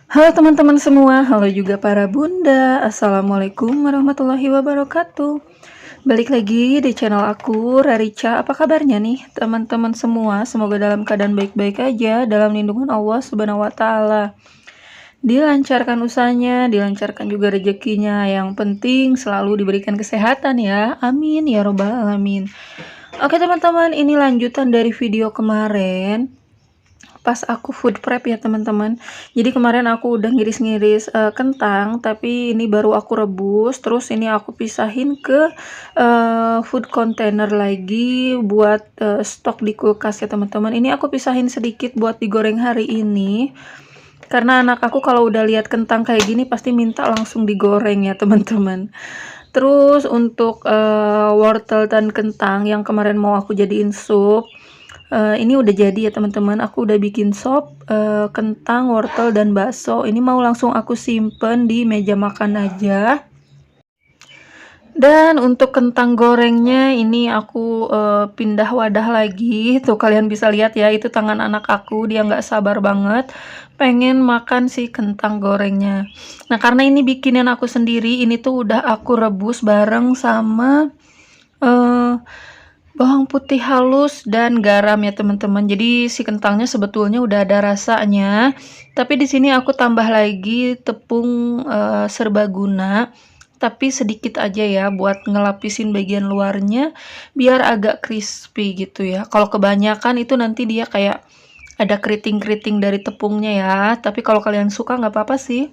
Halo teman-teman semua, halo juga para bunda. Assalamualaikum warahmatullahi wabarakatuh. Balik lagi di channel aku, Rarica. Apa kabarnya nih teman-teman semua? Semoga dalam keadaan baik-baik aja, dalam lindungan Allah Subhanahu wa taala. Dilancarkan usahanya, dilancarkan juga rezekinya. Yang penting selalu diberikan kesehatan ya. Amin ya robbal alamin. Oke teman-teman, ini lanjutan dari video kemarin pas aku food prep ya teman-teman. Jadi kemarin aku udah ngiris-ngiris kentang, tapi ini baru aku rebus. Terus ini aku pisahin ke food container lagi buat stok di kulkas ya teman-teman. Ini aku pisahin sedikit buat digoreng hari ini. Karena anak aku kalau udah lihat kentang kayak gini pasti minta langsung digoreng ya teman-teman. Terus untuk wortel dan kentang yang kemarin mau aku jadiin sup, ini udah jadi ya teman-teman. Aku udah bikin sop kentang, wortel, dan bakso. Ini mau langsung aku simpen di meja makan aja. Dan untuk kentang gorengnya ini aku pindah wadah lagi. Tuh kalian bisa lihat ya, itu tangan anak aku, dia nggak sabar banget pengen makan si kentang gorengnya. Nah karena ini bikinan aku sendiri, ini tuh udah aku rebus bareng sama bawang putih halus dan garam ya teman-teman. Jadi si kentangnya sebetulnya udah ada rasanya, tapi di sini aku tambah lagi tepung serbaguna, tapi sedikit aja ya buat ngelapisin bagian luarnya biar agak crispy gitu ya. Kalau kebanyakan itu nanti dia kayak ada keriting-keriting dari tepungnya ya, tapi kalau kalian suka nggak apa-apa sih.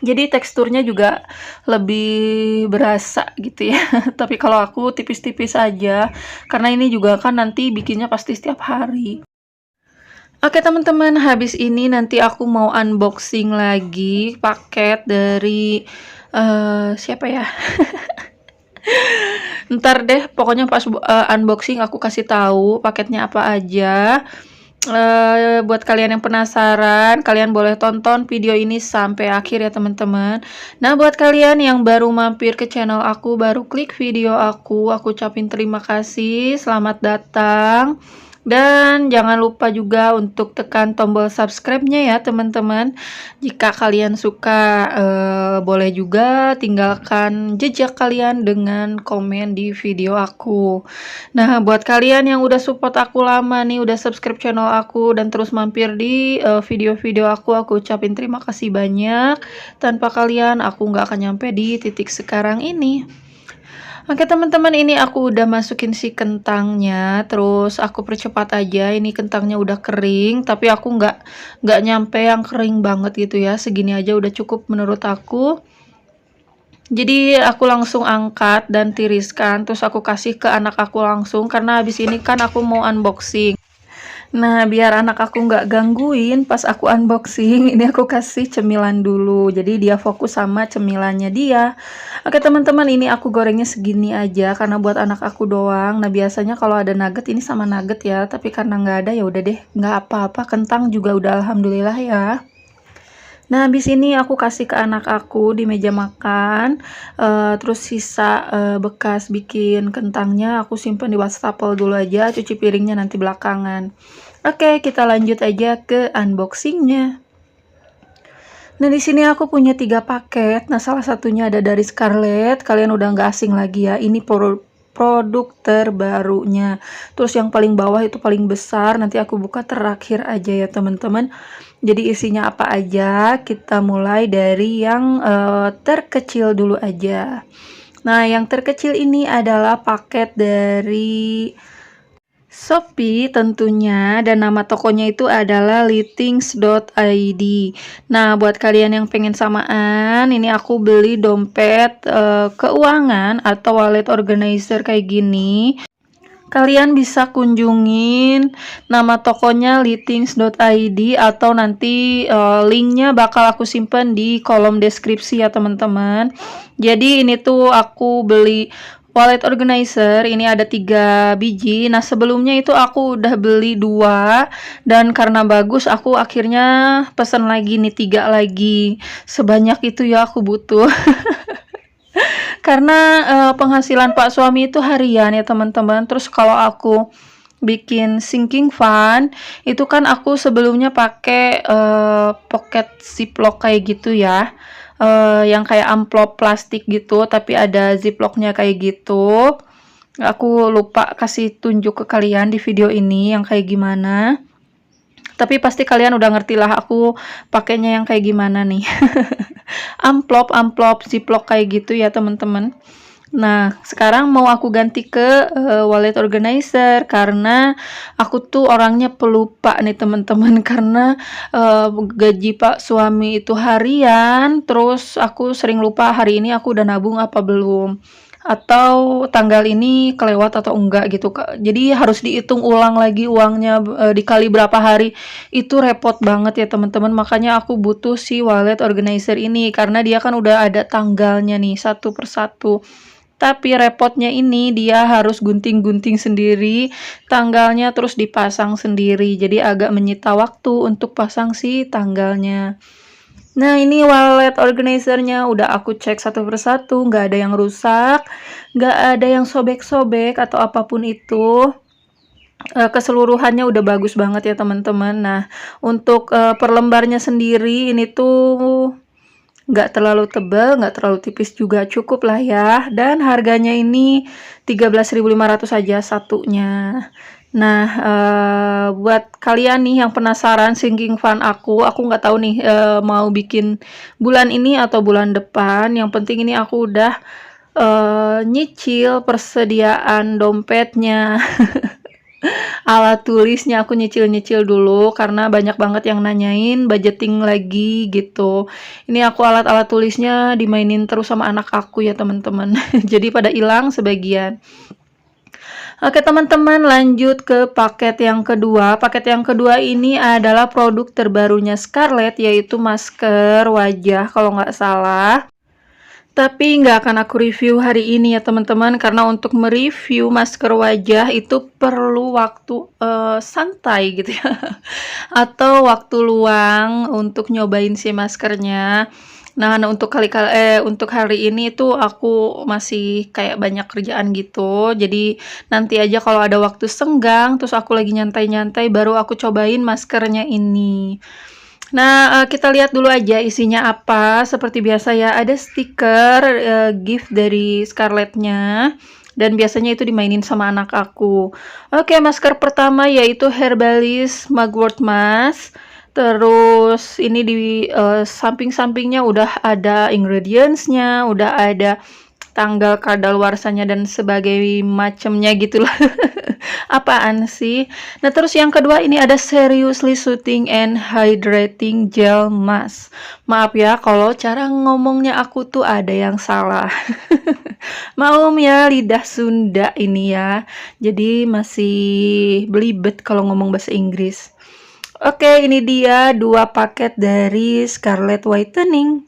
Jadi teksturnya juga lebih berasa gitu ya. Tapi kalau aku tipis-tipis aja, karena ini juga kan nanti bikinnya pasti setiap hari. Oke teman-teman, habis ini nanti aku mau unboxing lagi paket dari siapa ya? Ntar deh, pokoknya pas unboxing aku kasih tahu paketnya apa aja. Buat kalian yang penasaran, kalian boleh tonton video ini sampai akhir ya teman-teman. Nah buat kalian yang baru mampir ke channel aku, baru klik video aku ucapin terima kasih, selamat datang. Dan jangan lupa juga untuk tekan tombol subscribe-nya ya teman-teman. Jika kalian suka, boleh juga tinggalkan jejak kalian dengan komen di video aku. Nah, buat kalian yang udah support aku lama nih, udah subscribe channel aku dan terus mampir di video-video aku ucapin terima kasih banyak. Tanpa kalian, aku nggak akan nyampe di titik sekarang ini. Oke teman-teman, ini aku udah masukin si kentangnya, terus aku percepat aja. Ini kentangnya udah kering, tapi aku nggak nyampe yang kering banget gitu ya. Segini aja udah cukup menurut aku. Jadi aku langsung angkat dan tiriskan, terus aku kasih ke anak aku langsung karena habis ini kan aku mau unboxing. Nah, biar anak aku nggak gangguin pas aku unboxing, ini aku kasih cemilan dulu. Jadi dia fokus sama cemilannya dia. Oke teman-teman, ini aku gorengnya segini aja karena buat anak aku doang. Nah biasanya kalau ada nugget ini sama nugget ya, tapi karena nggak ada ya udah deh, nggak apa-apa. Kentang juga udah alhamdulillah ya. Nah, habis ini aku kasih ke anak aku di meja makan. Terus sisa bekas bikin kentangnya aku simpen di wastafel dulu aja, cuci piringnya nanti belakangan. Oke, kita lanjut aja ke unboxingnya. Nah, di sini aku punya 3 paket. Nah, salah satunya ada dari Scarlett. Kalian udah nggak asing lagi ya. Ini produk terbarunya. Terus yang paling bawah itu paling besar. Nanti aku buka terakhir aja ya, teman-teman. Jadi isinya apa aja? Kita mulai dari yang terkecil dulu aja. Nah, yang terkecil ini adalah paket dari Shopee tentunya, dan nama tokonya itu adalah litings.id. Nah, buat kalian yang pengen samaan, ini aku beli dompet keuangan atau wallet organizer kayak gini. Kalian bisa kunjungin nama tokonya litings.id atau nanti linknya bakal aku simpen di kolom deskripsi ya teman-teman. Jadi ini tuh aku beli wallet organizer, ini ada 3 biji. Nah sebelumnya itu aku udah beli 2 dan karena bagus aku akhirnya pesan lagi nih 3 lagi. Sebanyak itu ya aku butuh. Karena penghasilan Pak suami itu harian ya teman-teman. Terus kalau aku bikin sinking fan. Itu kan aku sebelumnya pakai pocket ziplock kayak gitu ya. Yang kayak amplop plastik gitu, tapi ada ziplocknya kayak gitu. Aku lupa kasih tunjuk ke kalian di video ini yang kayak gimana. Tapi pasti kalian udah ngerti lah aku pakainya yang kayak gimana nih. Amplop ziplock kayak gitu ya teman-teman. Nah, sekarang mau aku ganti ke wallet organizer karena aku tuh orangnya pelupa nih teman-teman karena gaji Pak suami itu harian, terus aku sering lupa hari ini aku udah nabung apa belum. Atau tanggal ini kelewat atau enggak gitu Kak. Jadi harus dihitung ulang lagi uangnya dikali berapa hari. Itu repot banget ya teman-teman. Makanya aku butuh si wallet organizer ini karena dia kan udah ada tanggalnya nih satu persatu. Tapi repotnya ini dia harus gunting-gunting sendiri tanggalnya terus dipasang sendiri. Jadi agak menyita waktu untuk pasang si tanggalnya. Nah, ini wallet organizernya udah aku cek satu persatu, nggak ada yang rusak, nggak ada yang sobek-sobek atau apapun itu. Keseluruhannya udah bagus banget ya teman-teman. Nah, untuk per lembarnya sendiri ini tuh nggak terlalu tebal, nggak terlalu tipis juga, cukup lah ya. Dan harganya ini 13.500 aja satunya. Nah, buat kalian nih yang penasaran sinking fan aku nggak tahu nih mau bikin bulan ini atau bulan depan. Yang penting ini aku udah nyicil persediaan dompetnya. Alat tulisnya aku nyicil-nyicil dulu karena banyak banget yang nanyain budgeting lagi gitu. Ini aku alat-alat tulisnya dimainin terus sama anak aku ya teman-teman. Jadi pada hilang sebagian. Oke teman-teman, lanjut ke paket yang kedua. Paket yang kedua ini adalah produk terbarunya Scarlett, yaitu masker wajah kalau nggak salah. Tapi nggak akan aku review hari ini ya teman-teman, karena untuk mereview masker wajah itu perlu waktu santai gitu ya. Atau waktu luang untuk nyobain si maskernya. Nah, untuk untuk hari ini tuh aku masih kayak banyak kerjaan gitu. Jadi nanti aja kalau ada waktu senggang, terus aku lagi nyantai-nyantai, baru aku cobain maskernya ini. Nah, kita lihat dulu aja isinya apa. Seperti biasa ya, ada stiker gift dari Scarlett-nya. Dan biasanya itu dimainin sama anak aku. Oke, masker pertama yaitu Herbalist Mugwort Mask. Terus ini di samping-sampingnya udah ada ingredients-nya, udah ada tanggal kadaluarsanya dan sebagai macamnya gitulah. Apaan sih? Nah, terus yang kedua ini ada Seriously Soothing and Hydrating Gel Mask. Maaf ya kalau cara ngomongnya aku tuh ada yang salah. Maklum ya, lidah Sunda ini ya. Jadi masih belibet kalau ngomong bahasa Inggris. Oke, ini dia 2 paket dari Scarlett Whitening.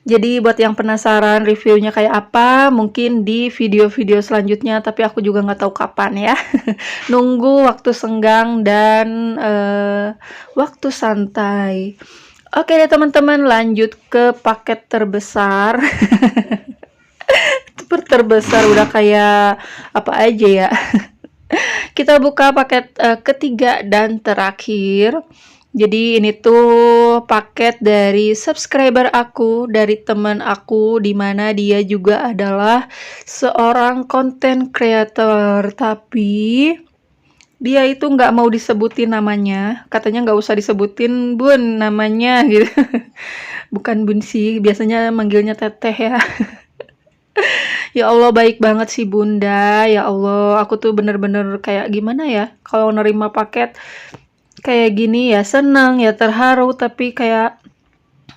Jadi buat yang penasaran reviewnya kayak apa, mungkin di video-video selanjutnya, tapi aku juga nggak tahu kapan ya. Nunggu waktu senggang dan waktu santai. Oke deh teman-teman, lanjut ke paket terbesar. Terbesar udah kayak apa aja ya. Kita buka paket ketiga dan terakhir. Jadi ini tuh paket dari subscriber aku, dari teman aku, dimana dia juga adalah seorang content creator, tapi dia itu nggak mau disebutin namanya, katanya nggak usah disebutin bun namanya gitu. Bukan bun sih, biasanya manggilnya teteh ya. Ya Allah, baik banget sih bunda, ya Allah, aku tuh bener-bener kayak gimana ya, kalau nerima paket kayak gini ya senang ya terharu, tapi kayak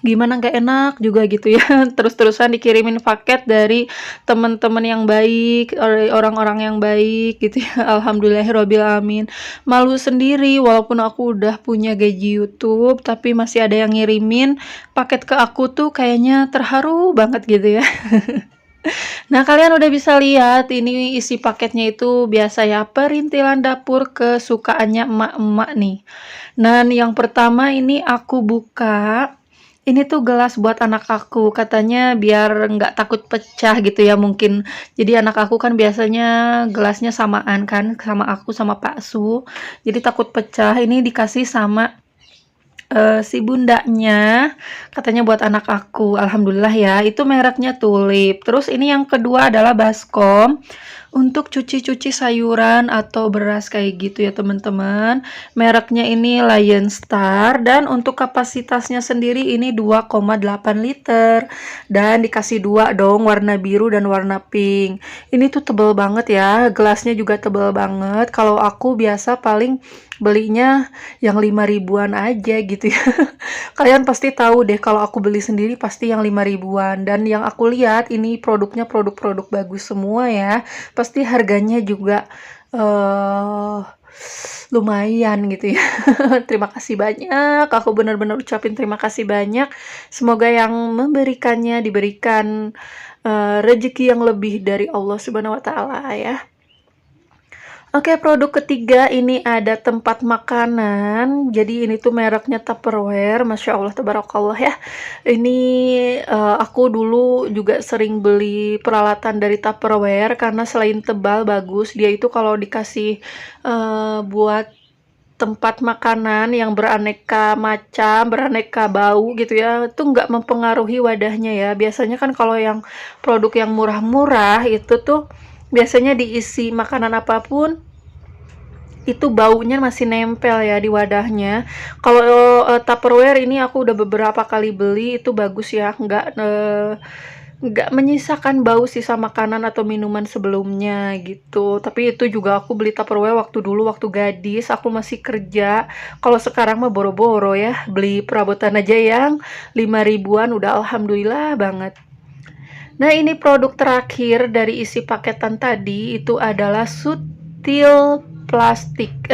gimana nggak enak juga gitu ya. Terus-terusan dikirimin paket dari teman-teman yang baik, orang-orang yang baik gitu ya. Alhamdulillahirabbil alamin. Malu sendiri walaupun aku udah punya gaji YouTube, tapi masih ada yang ngirimin paket ke aku tuh kayaknya terharu banget gitu ya. Nah, kalian udah bisa lihat ini isi paketnya itu biasa ya, perintilan dapur kesukaannya emak-emak nih. Nah, yang pertama ini aku buka. Ini tuh gelas buat anak aku, katanya biar nggak takut pecah gitu ya mungkin. Jadi anak aku kan biasanya gelasnya samaan kan sama aku sama Pak Su. Jadi takut pecah. Ini dikasih sama si bundanya, katanya buat anak aku. Alhamdulillah ya, itu mereknya Tulip. Terus ini yang kedua adalah baskom untuk cuci-cuci sayuran atau beras kayak gitu ya teman-teman. Mereknya ini Lion Star dan untuk kapasitasnya sendiri ini 2,8 liter dan dikasih dua dong, warna biru dan warna pink. Ini tuh tebel banget ya, gelasnya juga tebel banget. Kalau aku biasa paling belinya yang 5 ribuan aja gitu ya. Kalian pasti tahu deh kalau aku beli sendiri pasti yang 5 ribuan, dan yang aku lihat ini produknya produk-produk bagus semua ya. Pasti harganya juga lumayan gitu ya. Terima kasih banyak. Aku benar-benar ucapin terima kasih banyak. Semoga yang memberikannya diberikan rezeki yang lebih dari Allah Subhanahu wa taala ya. Oke, produk ketiga ini ada tempat makanan. Jadi ini tuh mereknya Tupperware, Masya Allah, tabarakallah ya. Ini aku dulu juga sering beli peralatan dari Tupperware karena selain tebal bagus, dia itu kalau dikasih buat tempat makanan yang beraneka macam, beraneka bau gitu ya, itu nggak mempengaruhi wadahnya ya. Biasanya kan kalau yang produk yang murah-murah itu tuh biasanya diisi makanan apapun itu baunya masih nempel ya di wadahnya. Kalau Tupperware ini aku udah beberapa kali beli, itu bagus ya, nggak menyisakan bau sisa makanan atau minuman sebelumnya gitu. Tapi itu juga aku beli Tupperware waktu dulu, waktu gadis aku masih kerja. Kalau sekarang mah boro-boro ya, beli perabotan aja yang 5 ribuan udah alhamdulillah banget. Nah, ini produk terakhir dari isi paketan tadi itu adalah sutil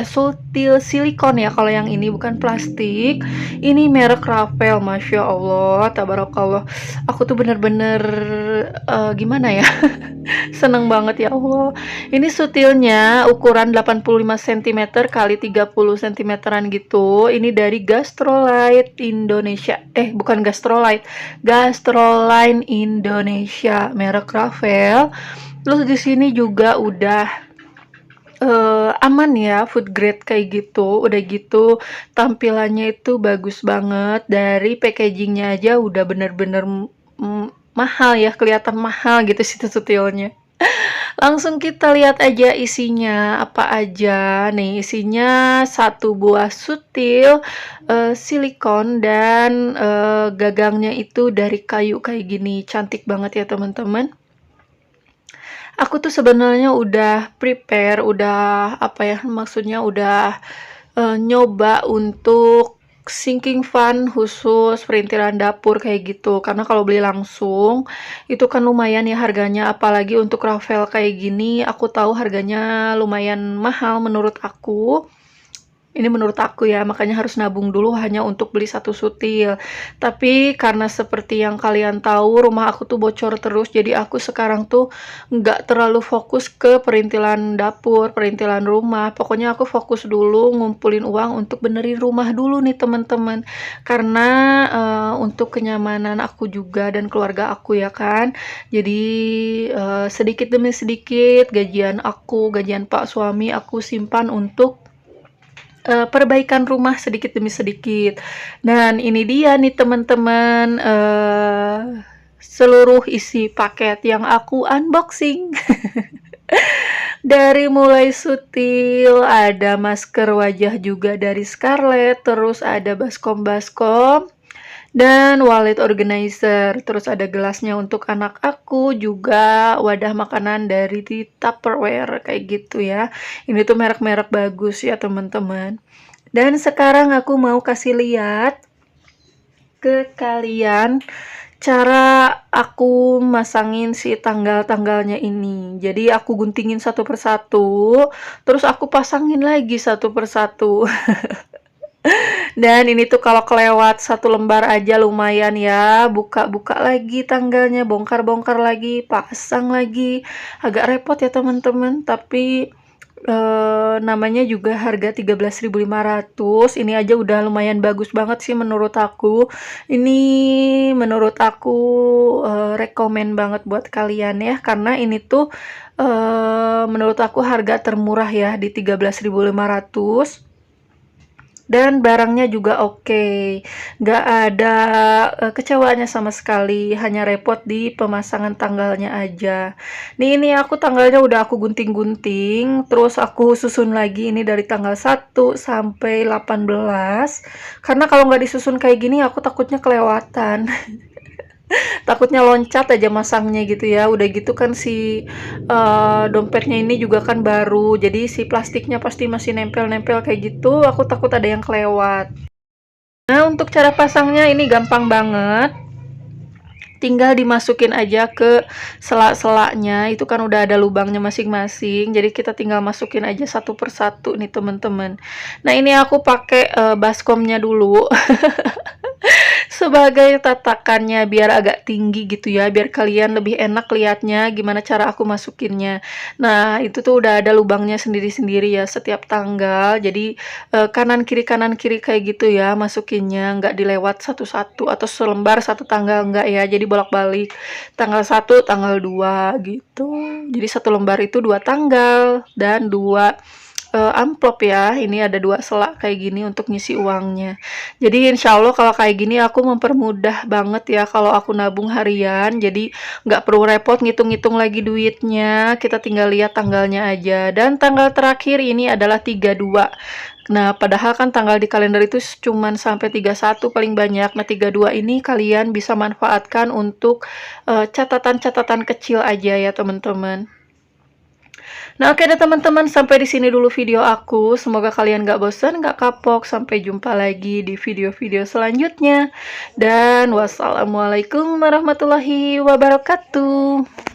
sutil silikon ya. Kalau yang ini bukan plastik, ini merek Rafael. Masya Allah, tabarakallah. Aku tuh bener-bener gimana ya, seneng banget ya Allah. Ini sutilnya ukuran 85 cm kali 30 cm gitu. Ini dari Gastroline Indonesia. Bukan Gastroline, Gastroline Indonesia, merek Rafael. Terus di sini juga udah aman ya, food grade kayak gitu. Udah gitu tampilannya itu bagus banget, dari packagingnya aja udah bener-bener mahal ya, kelihatan mahal gitu situ sutilnya. Langsung kita lihat aja isinya apa aja. Nih, isinya satu buah sutil silikon dan gagangnya itu dari kayu kayak gini. Cantik banget ya teman-teman. Aku tuh sebenarnya udah prepare, udah apa ya, maksudnya udah nyoba untuk sinking fund khusus perintilan dapur kayak gitu. Karena kalau beli langsung itu kan lumayan ya harganya, apalagi untuk Rafael kayak gini aku tahu harganya lumayan mahal menurut aku. Ini menurut aku ya, makanya harus nabung dulu hanya untuk beli satu sutil. Tapi karena seperti yang kalian tahu, rumah aku tuh bocor terus, jadi aku sekarang tuh nggak terlalu fokus ke perintilan dapur, perintilan rumah. Pokoknya aku fokus dulu ngumpulin uang untuk benerin rumah dulu nih teman-teman. Karena untuk kenyamanan aku juga dan keluarga aku ya kan. Jadi sedikit demi sedikit gajian aku, gajian Pak suami aku simpan untuk perbaikan rumah sedikit demi sedikit. Dan ini dia nih teman-teman, seluruh isi paket yang aku unboxing. Dari mulai sutil, ada masker wajah juga dari Scarlett, terus ada baskom-baskom dan wallet organizer, terus ada gelasnya untuk anak aku, juga wadah makanan dari di Tupperware kayak gitu ya. Ini tuh merek-merek bagus ya teman-teman. Dan sekarang aku mau kasih lihat ke kalian cara aku masangin si tanggal-tanggalnya ini. Jadi aku guntingin satu persatu, terus aku pasangin lagi satu persatu. Dan ini tuh kalau kelewat satu lembar aja lumayan ya, buka-buka lagi tanggalnya, bongkar-bongkar lagi, pasang lagi. Agak repot ya teman-teman, tapi Namanya juga harga 13.500. Ini aja udah lumayan bagus banget sih menurut aku. Ini menurut aku rekomen banget buat kalian ya, karena ini tuh menurut aku harga termurah ya di 13.500. Dan barangnya juga oke, nggak ada kecewanya sama sekali, hanya repot di pemasangan tanggalnya aja. Nih ini aku tanggalnya udah aku gunting-gunting, terus aku susun lagi ini dari tanggal 1 sampai 18, karena kalau nggak disusun kayak gini aku takutnya kelewatan. Takutnya loncat aja masangnya gitu ya. Udah gitu kan si dompetnya ini juga kan baru, jadi si plastiknya pasti masih nempel-nempel kayak gitu. Aku takut ada yang kelewat. Nah, untuk cara pasangnya ini gampang banget. Tinggal dimasukin aja ke sela-selanya, itu kan udah ada lubangnya masing-masing, jadi kita tinggal masukin aja satu persatu nih teman-teman. Nah ini aku pakai baskomnya dulu sebagai tatakannya biar agak tinggi gitu ya, biar kalian lebih enak lihatnya gimana cara aku masukinnya. Nah itu tuh udah ada lubangnya sendiri-sendiri ya setiap tanggal, jadi kanan kiri kayak gitu ya masukinnya, nggak dilewat satu-satu atau selembar satu tanggal, nggak ya, jadi bolak-balik tanggal 1 tanggal 2 gitu. Jadi satu lembar itu 2 tanggal dan 2 amplop ya. Ini ada 2 selak kayak gini untuk ngisi uangnya. Jadi insya Allah kalau kayak gini aku mempermudah banget ya kalau aku nabung harian. Jadi nggak perlu repot ngitung-ngitung lagi duitnya. Kita tinggal lihat tanggalnya aja. Dan tanggal terakhir ini adalah 32. Nah, padahal kan tanggal di kalender itu cuman sampai 31 paling banyak. Nah, 32 ini kalian bisa manfaatkan untuk catatan-catatan kecil aja ya, teman-teman. Nah, oke deh teman-teman, sampai di sini dulu video aku. Semoga kalian gak bosan, gak kapok. Sampai jumpa lagi di video-video selanjutnya. Dan wassalamualaikum warahmatullahi wabarakatuh.